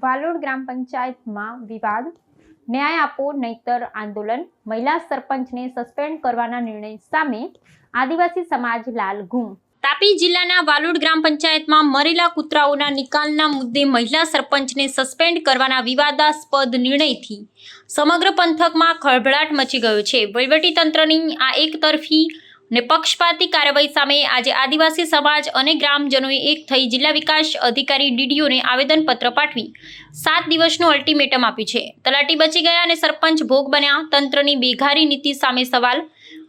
વાલોડ ગ્રામ પંચાયતમાં વિવાદ, ન્યાય આપો નહીતર આંદોલન, મહિલા સરપંચને સસ્પેન્ડ કરવાના નિર્ણય સામે આદિવાસી સમાજ લાલઘૂમ। તાપી જિલ્લાના વાલોડ ગ્રામ પંચાયતમાં મરેલા કૂતરાઓના નિકાલના મુદ્દે મહિલા સરપંચને સસ્પેન્ડ કરવાના વિવાદાસ્પદ નિર્ણયથી સમગ્ર પંથકમાં ખળભળાટ મચી ગયો છે। વહીવટીતંત્રની આ એકતરફી ને પક્ષપાતી કાર્યવાહી સામે આજે આદિવાસી સમાજ અને ગ્રામજનોએ એક થઈ જિલ્લા વિકાસ અધિકારી ડીડીઓને આવેદનપત્ર પાઠવી 7 દિવસનું અલ્ટિમેટમ આપ્યું છે। તલાટી બચી ગયા અને સરપંચ ભોગ બન્યા, તંત્રની બેઘારી નીતિ સામે સવાલ।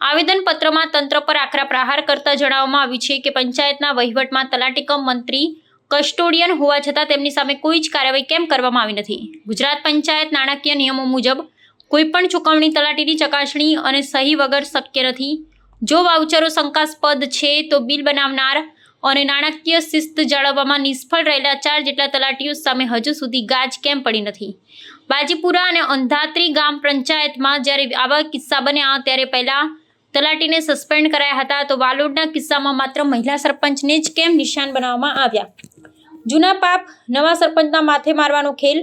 આવેદનપત્રમાં તંત્ર પર આકરા પ્રહાર કરતા જણાવવામાં આવ્યું છે કે પંચાયતના વહીવટમાં તલાટી કમ મંત્રી કસ્ટોડિયન હોવા છતાં તેમની સામે કોઈ જ કાર્યવાહી કેમ કરવામાં આવી નથી। ગુજરાત પંચાયત નાણાકીય નિયમો મુજબ કોઈપણ ચૂકવણી તલાટીની ચકાસણી અને સહી વગર શક્ય નથી। જો વાઉચરો શંકાસ્પદ છે તો બિલ બનાવનાર અને નાણાકીય શિસ્ત જાળવવામાં નિષ્ફળ રહેલા 4 જેટલા તલાટીઓ સામે હજુ સુધી ગાજ કેમ પડી નથી। બાજીપુરા અને અંધાત્રી ગામ પંચાયતમાં જ્યારે આવા કિસ્સા બન્યા ત્યારે પહેલા તલાટીને સસ્પેન્ડ કરાયા હતા, તો વાલોડના કિસ્સામાં માત્ર મહિલા સરપંચને જ કેમ નિશાન બનાવવામાં આવ્યા। જૂના પાપ નવા સરપંચના માથે મારવાનો ખેલ।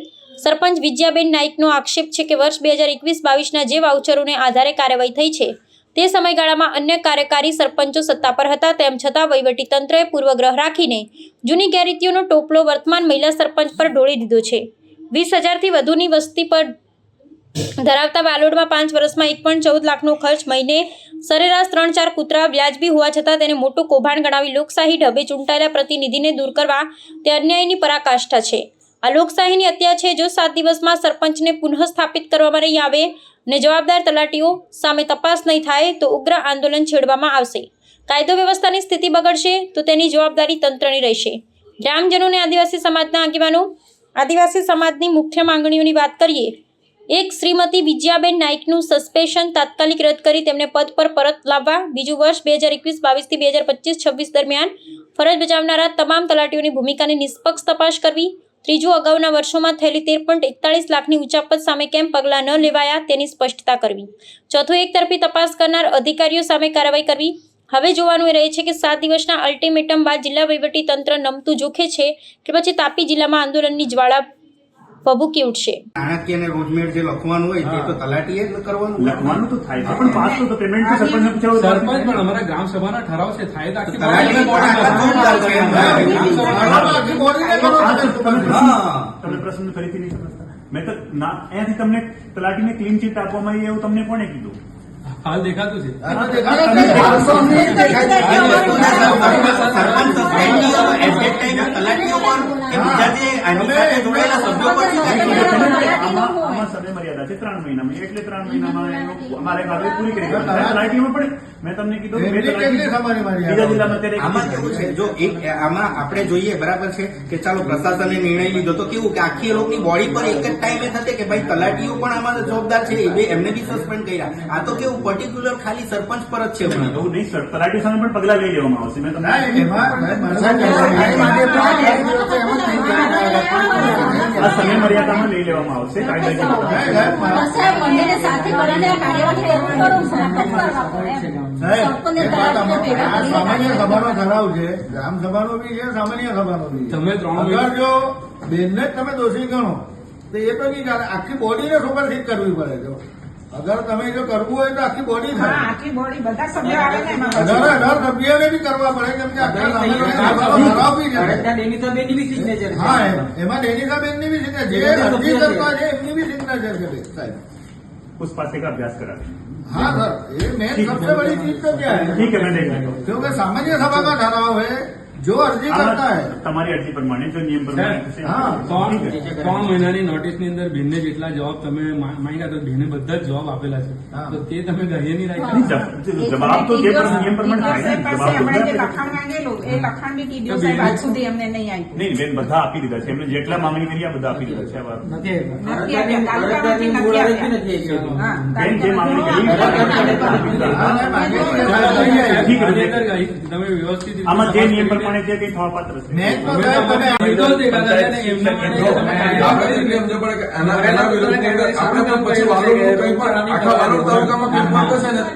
સરપંચ વિજયાબેન નાઈકનો આક્ષેપ છે કે વર્ષ 2021-22ના જે વાઉચરોને આધારે કાર્યવાહી થઈ છે તે સમયગાળામાં અન્ય કાર્યકારી સરપંચો સત્તા પર હતા, તેમ છતાં વહીવટીતંત્રએ પૂર્વગ્રહ રાખીને જૂની ગેરરીતિઓનો ટોપલો વર્તમાન મહિલા સરપંચ પર ઢોળી દીધો છે। 20,000થી વધુની વસ્તી પર ધરાવતા વાલોડમાં 5 વર્ષમાં 1.14 લાખનો ખર્ચ, મહિને સરેરાશ 3-4 કૂતરા વ્યાજબી હોવા છતાં તેને મોટું કૌભાંડ ગણાવી લોકશાહી ઢબે ચૂંટાયેલા પ્રતિનિધિને દૂર કરવા તે અન્યાયની પરાકાષ્ઠા છે। આ લોકશાહીની હત્યા છે। જો 7 દિવસમાં સરપંચને પુનઃસ્થાપિત કરવામાં નહીં આવે ને જવાબદાર તલાટીઓ સામે તપાસ નહીં થાય તો ઉગ્ર આંદોલન છેડવામાં આવશે। કાયદો વ્યવસ્થાની સ્થિતિ બગડશે તો તેની જવાબદારી તંત્રની રહેશે। ગ્રામજનોને આદિવાસી સમાજના આગેવાનો આદિવાસી સમાજની મુખ્ય માંગણીઓની વાત કરીએ। 1. શ્રીમતી વિજયાબેન નાઈકનું સસ્પેન્શન તાત્કાલિક રદ કરી તેમને પદ પર પરત લાવવા। 2. વર્ષ 2021-22થી 2025-26 દરમિયાન ફરજ બજાવનારા તમામ તલાટીઓની ભૂમિકાની નિષ્પક્ષ તપાસ કરવી। 3. અગાઉના વર્ષોમાં થયેલી 13.41 લાખની ઉચાપત સામે કેમ પગલાં ન લેવાયા તેની સ્પષ્ટતા કરવી। 4. એકતરફી તપાસ કરનાર અધિકારીઓ સામે કાર્યવાહી કરવી। હવે જોવાનું એ રહે છે કે 7 દિવસના અલ્ટિમેટમ બાદ જિલ્લા વહીવટી તંત્ર નમતું જોખે છે કે પછી તાપી જિલ્લામાં આંદોલનની જ્વાળા ભભૂકી ઉઠશે। નાણાકીય અને રોજમેર જે લખવાનું હોય તે તો તલાટીએ જ કરવાનું, લખવાનું તો થાય છે, પણ પાસ તો પેમેન્ટ તો સરપંચને પૂછાવું। સરપંચ પણ અમારા ગ્રામ સભાના ઠરાવ છે, થાય તો આખી તમે પ્રશ્ન ફરીથી નહીં સમજતા। મેં તો અહીંયાથી તમને તલાટીને ક્લીન ચીટ આપવામાં આવી એવું તમને કોને કીધું? હાલ દેખાતું છે। આમાં સમય મર્યાદા છે 3 મહિનામાં, એટલે 3 મહિનામાં અમારે કાર્યવાહી પૂરી કરી તલાટીમાં પણ મેં તમને કીધું બીજા જિલ્લામાં અત્યારે આમાં કેવું છે, જો આમાં આપણે જોઈએ બરાબર છે કે ચાલો પ્રશાસને નિર્ણય લીધો તો કેવું કે આખી એ લોકોની બોડી પર એક જ ટાઈમે થશે કે ભાઈ તલાટીઓ પણ આમાં જવાબદાર છે, એમને બી સસ્પેન્ડ કર્યા। આ તો કેવું પર્ટિક્યુલર ખાલી સરપંચ પર જ છે। એવું નહીં સર, તલાટી સામે પણ પગલા લઈ લેવામાં આવશે। મેં તમને આ સમય મર્યાદામાં લઈ લેવામાં આવશે સામાન્ય સભાનો ઠરાવ છે, ગ્રામ સભાનો બી છે, સામાન્ય સભાનો બી છે। અગર જો બેનને જ તમે દોષી ગણો તો એ તો નહીં ચાલે, આખી બોડીને સુપરસીડ કરવી પડે। જો અગર તમે જો કરવું હોય તો આખી બોડી થાય, આખી બોડી બધા સભ્યો આવે ને એમાં 18 સભ્યોને બી કરવા પડે, કેમ કે આખા ઠરાવ બી છે। હા, એમાં ડેનિકાબેનની બી સિગ્નેચર, જે અરજી કરતા છે એમની બી સિગ્નેચર છે સાહેબ। उस पासे का अभ्यास करा दें। हाँ सर, ये मेन सबसे बड़ी चीज तो क्या है, ठीक है, मैं देख लेता हूँ। क्योंकि सामान्य सभा का ठहराव है, जो अर्जी करता है તમારી અરજી પ્રમાણે જો નિયમ પ્રમાણે હા 3 મહિનાની નોટિસની અંદર બેનને જેટલા જવાબ તમે માંગ્યા તો બેને બધા જ જવાબ આપેલા છે, તો તે તમે ગ્રાહ્ય નહીં રાખ્યા। જવાબ તો જે નિયમ પ્રમાણે થાય ને, જવાબ તો હમણાં જે લખાણ માંગેલું એ લખાણ બી ટીડીઓ સાહેબ આજ સુધી એમને નહીં આપ્યું। નહીં બેન, બધા આપી દીધા છે, એમને જેટલા માંગણી કરી આ બધા આપી દીધા છે। આ વાત નથી આપ્યા, તાલુકામાંથી નથી આપ્યા। હા, બેન જે માંગણી કરી તમે વ્યવસ્થિત આમાં જે નિયમ પ્રમાણે જે કંઈ થવા પાત્ર છે મેં તો સાહેબ તમે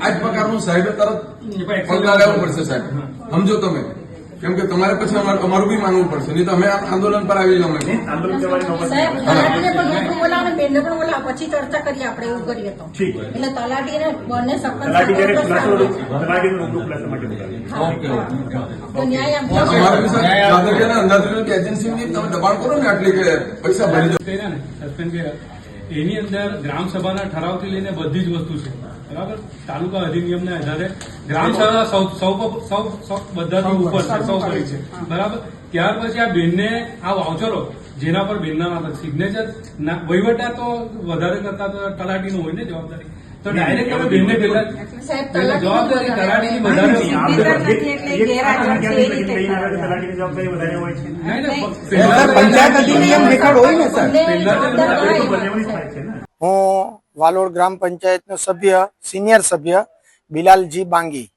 આજ પ્રકારનું સાહેબ તરફ પગલા લેવું પડશે સાહેબ, સમજો તમે। કેમ કે તમારે પછી અમારું બી માનવું પડશે, નહીં તો અમે આંદોલન પર આવી જવું. આંદોલન કરવાની નોબત સાહેબ, નથી. તલાટીને પણ એટલું બોલાવો ને બેનને પણ બોલાવો, પછી ચર્ચા કરીએ આપણે એવું કરીએ તો. ઠીક. એટલે તલાટીને બંને સરપંચ તલાટી જયારે સાથે ખુલાસો આપણે તલાટીનો રૂબરૂ ખુલાસા માટે બોલાવીએ. તો ન્યાય આમ અમારે બી સાહેબ દાદરિયાના અંદાજની એજન્સીની તમે દબાણ કરો ને આટલી કે પૈસા ભરી દો. કર્યા ને સસ્પેન્ડ કર્યા એની અંદર ગ્રામ સભાના ઠરાવથી લઈને બધી જ વસ્તુ છે, બરાબર. તાલુકા અધિનિયમના આધારે ગ્રામ સભા સૌ બધાથી ઉપર છે, સૌ કરી છે, બરાબર. ત્યાર પછી આ બેનને આ વાઉચરો જેના પર બેનના સિગ્નેચર વહીવટા તો વધારે કરતા તો તલાટીનું હોય ને જવાબદારી, તો ડાયરેક્ટ અમે બેનને પેલા જવાબદારી તલાટીની વધારે નહીં, આ બધા નથી એટલે ગેરહાજર છે એ રીતે. તલાટીની જવાબદારી વધારે હોય છે. નહીં ને સર, પંચાયત અધિનિયમ હેઠળ હોય ને સર. બંનેમાં જ થાય છે ને. હું વાલોડ ગ્રામ પંચાયતનો સભ્ય સિનિયર સભ્ય બિલાલજી બાંગી.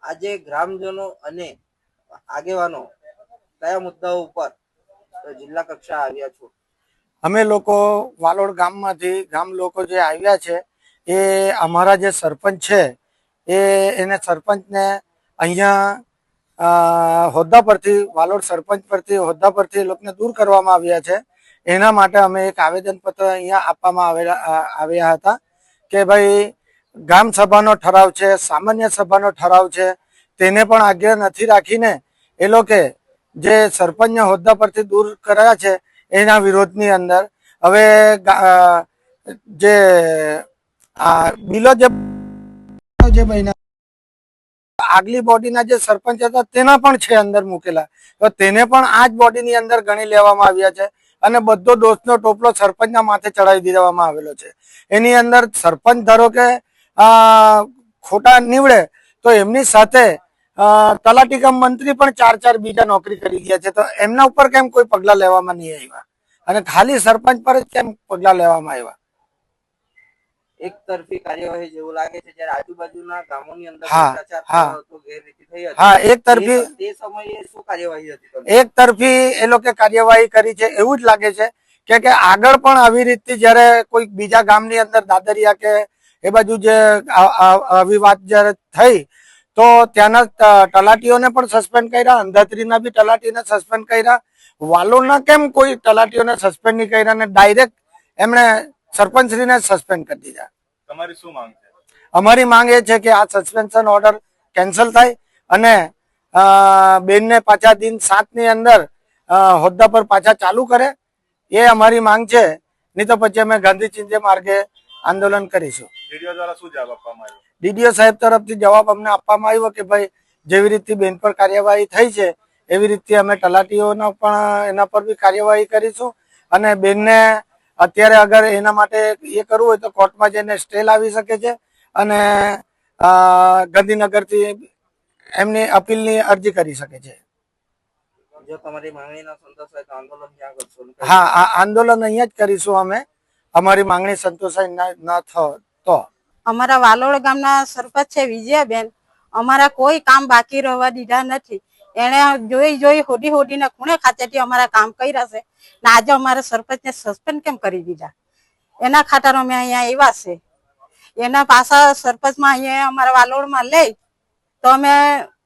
આજે ગ્રામજનો અને આગેવાનો કયા મુદ્દાઓ ઉપર જિલ્લા કક્ષા આવ્યા છો? અમે લોકો વાલોડ ગામમાંથી ગામ લોકો જે આવ્યા છે એ અમારા જે સરપંચ છે એને સરપંચને અહીંયા હોદ્દા પરથી વાલોડ સરપંચ પરથી હોદ્દા પરથી એ લોકોને દૂર કરવામાં આવ્યા છે. એના માટે અમે એક આવેદનપત્ર અહીંયા આપવામાં આવ્યા હતા કે ભાઈ ગામ સભાનો ઠરાવ છે, સામાન્ય સભાનો ઠરાવ છે, તેને પણ આજ્ઞા નથી રાખીને એ લોકો જે સરપંચને હોદ્દા પરથી દૂર કર્યા છે એના વિરોધની અંદર હવે જે બિલો જે બન્યા આગલી બોડીના જે સરપંચ હતા તેના પણ છે અંદર મૂકેલા, તો તેને પણ આ જ બોડીની અંદર ગણી લેવામાં આવ્યા છે અને બધો દોષનો ટોપલો સરપંચના માથે ચડાવી દેવામાં આવેલો છે. એની અંદર સરપંચ ધારો કે ખોટા નીવડે તો એમની સાથે તલાટી કમ મંત્રી પણ 4 બીજા નોકરી કરી ગયા છે, તો એમના ઉપર કેમ કોઈ પગલા લેવામાં નહીં આવ્યા અને ખાલી સરપંચ પર જ કેમ પગલા લેવામાં આવ્યા? એક તરફી કાર્યવાહી જેવું લાગે છે, જ્યારે આજુબાજુના ગામોની અંદર હા, ભ્રષ્ટાચાર હા. થયો હતો, ગેરરીતિ થઈ હતી. હા, એક તરફી તે સમયે શું કાર્યવાહી હતી તમે? એક તરફી એ લોકો કાર્યવાહી કરી છે એવું જ લાગે છે કે આગળ પણ આવી રીતથી જયારે કોઈ બીજા ગામની અંદર દાદરિયા કે એ બાજુ જે આવી વાત જયારે થઈ તો ત્યાંના તલાટીઓને પણ સસ્પેન્ડ કર્યા, અંધાત્રીના બી તલાટીને સસ્પેન્ડ કર્યા, વાલોડના કેમ કોઈ તલાટીઓને સસ્પેન્ડ નહીં કર્યા અને ડાયરેક્ટ એમણે સરપંચશ્રીને સસ્પેન્ડ કરી દીધા? તમારી શું માંગ છે? અમારી માંગ એ છે કે આ સસ્પેન્શન ઓર્ડર કેન્સલ થાય અને બેનને પાછા દિન 7 ની અંદર હોદ્દા પર પાછા ચાલુ કરે, એ અમારી માંગ છે. નહીં તો પછી અમે ગાંધી ચિંધ્ય માર્ગે આંદોલન કરીશું. ડીડીઓ દ્વારા શું જવાબ આપવામાં આવ્યો? ડીડીઓ સાહેબ તરફથી જવાબ અમને આપવામાં આવ્યો કે ભાઈ જેવી રીતે બેન પર કાર્યવાહી થઈ છે એવી રીતે અમે તલાટીઓના પણ એના પર બી કાર્યવાહી કરીશું અને બેનને અત્યારે અગર એના માટે એ કરવું હોય તો કોર્ટમાં જઈને સ્ટે લાવી શકે છે અને ગાંધીનગરથી એમની અપીલની અરજી કરી શકે છે. જો તમારી માંગણી ના સંતોષાય તો આંદોલન ક્યાં કરશો? હા, આ આંદોલન અહીંયા જ કરીશું અમે, અમારી માંગણી સંતોષાય ન તો. અમારા વાલોડ ગામના સરપંચ છે વિજયાબેન, અમારા કોઈ કામ બાકી રહેવા દીધા નથી. એને જોઈ હોડીને ખૂણે ખાતેથી અમારા કામ કર્યા છે ને આજે અમારા સરપંચને સસ્પેન્ડ કેમ કરી દીધા? એના ખાતર અમે અહીંયા આવ્યા છે. એના પાછા સરપંચમાં અહીંયા અમારા વાલોડમાં લઈ તો અમે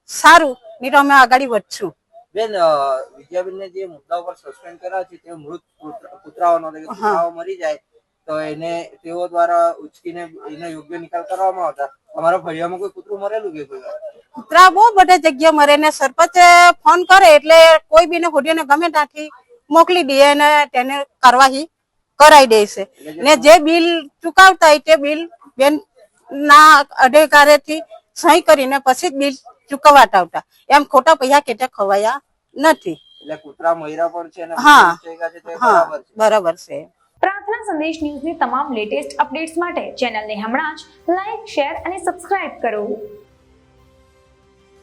સારું, નહીં તો અમે આગળ વધશું. બેન, વિજયાબેનને જે મુદ્દા પર સસ્પેન્ડ કર્યા છે તે મૃત કૂતરાઓનો કૂતરાઓ મરી જાય તો એને તેઓ દ્વારા ઉચકીને એનો યોગ્ય નિકાલ કરવામાં આવતા. અમારા ફળિયામાં કોઈ કૂતરું મરેલું કે કોઈ? કૂતરા બહુ બધે જગ્યા મરે ને સરપંચે ફોન કરે એટલે કોઈ બીને હોડીને ગમે ત્યાંથી મોકલી દે અને તેને કાર્યવાહી કરાઈ દે છે. ને જે બિલ ચુકાવતા હોય તે બિલ બેન ના અધિકારીથી સહી કરીને પછી જ બિલ ચૂકવવાતા આવતા. એમ ખોટા પૈસા કેટે ખવાયા નથી. એટલે કૂતરા મહિરા પણ છે ને હા, હા, બરાબર છે. પ્રાર્થના સંદેશ ન્યૂઝની તમામ લેટેસ્ટ અપડેટ્સ માટે ચેનલને હમણાં જ લાઈક, શેર અને સબસ્ક્રાઇબ કરો.